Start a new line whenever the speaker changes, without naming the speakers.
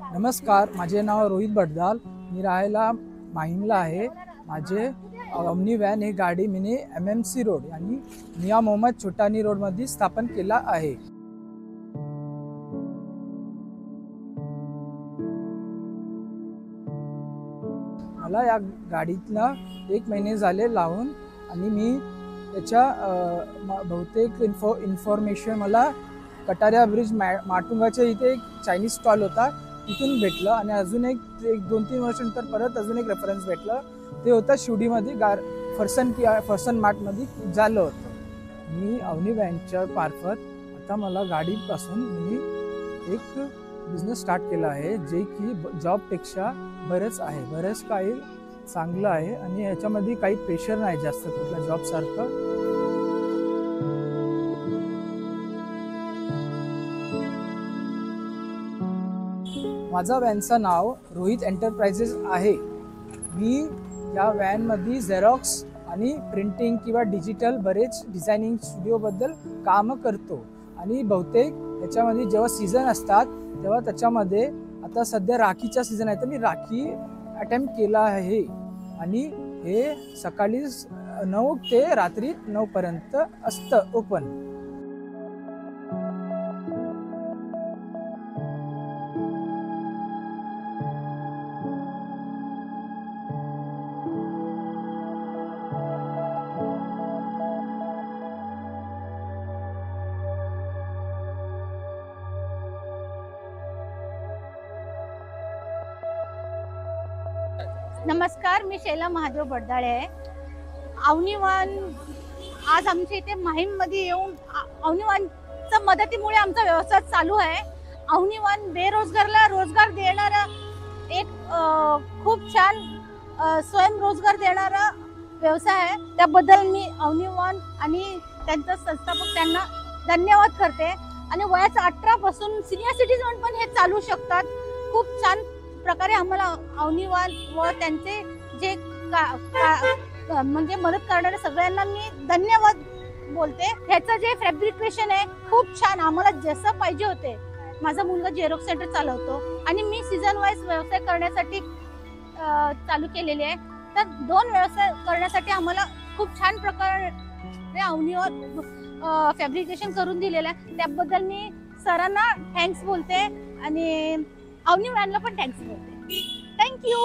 नमस्कार, माझे नाव रोहित भटदाल. मी राहायला माहीमला आहे. माझे ओमनी व्हॅन ही गाडी मी MMC रोड आणि मियाँ मोहम्मद छोटानी रोडमध्ये स्थापन केला आहे. मला या गाडीतला 1 महिने झाले लावून आणि मी त्याच्या बहुतेक इन्फॉर्मेशन मला कटारिया ब्रिज माटुंगाच्या इथे एक चायनीज स्टॉल होता तिथून भेटलं आणि अजून एक 2-3 वर्षानंतर परत अजून एक रेफरन्स भेटलं. ते होतं शिवडीमध्ये फरसन मार्टमध्ये झालं होतं. मी अवनी व्हॅनच्या मार्फत आता मला गाडीपासून मी एक बिझनेस स्टार्ट केला आहे जे की जॉबपेक्षा बरंच आहे, बरंच काही चांगलं आहे आणि ह्याच्यामध्ये काही प्रेशर नाही जास्त कुठल्या जॉबसारखं. माझा व्हॅनचं नाव रोहित एंटरप्राइजेस आहे. मी या व्हॅनमध्ये झेरॉक्स आणि प्रिंटिंग किंवा डिजिटल बरेच डिझायनिंग स्टुडिओबद्दल काम करतो आणि बहुतेक याच्यामध्ये जेव्हा सीझन असतात तेव्हा त्याच्यामध्ये आता सध्या राखीचा सीझन आहे तर मी राखी अटेम्प्ट केला आहे आणि हे सकाळी 9 ते रात्री 9 पर्यंत असतं ओपन.
नमस्कार, मी शैला महादेव बडदाळे आहे. अवनी व्हॅन आज आमच्या इथे माहीममध्ये येऊन अवनी व्हॅनच्या मदतीमुळे आमचा व्यवसाय चालू आहे. अवनी व्हॅन बेरोजगारला रोजगार देणारा एक खूप छान स्वयंरोजगार देणारा व्यवसाय आहे. त्याबद्दल मी अवनी व्हॅन आणि त्यांचा संस्थापक त्यांना धन्यवाद करते. आणि वयाच्या 18 पासून सिनियर सिटीजन पण हे चालू शकतात. खूप छान प्रकारे आम्हाला अवनी व्हॅन व त्यांचे जे म्हणजे मदत करणाऱ्या सगळ्यांना मी धन्यवाद बोलते. ह्याचं जे फॅब्रिकेशन आहे खूप छान, आम्हाला जसं पाहिजे होते. माझा मुलगा झेरॉक्स सेंटर चालवतो आणि मी सीझन वाईज व्यवसाय करण्यासाठी चालू केलेले आहे. तर 2 व्यवसाय करण्यासाठी आम्हाला खूप छान प्रकारे अवनीवर फॅब्रिकेशन करून दिलेलं आहे. त्याबद्दल मी सरांना थँक्स बोलते आणि अवनी व्हॅनला पण थँक्स बोलते. थँक्यू.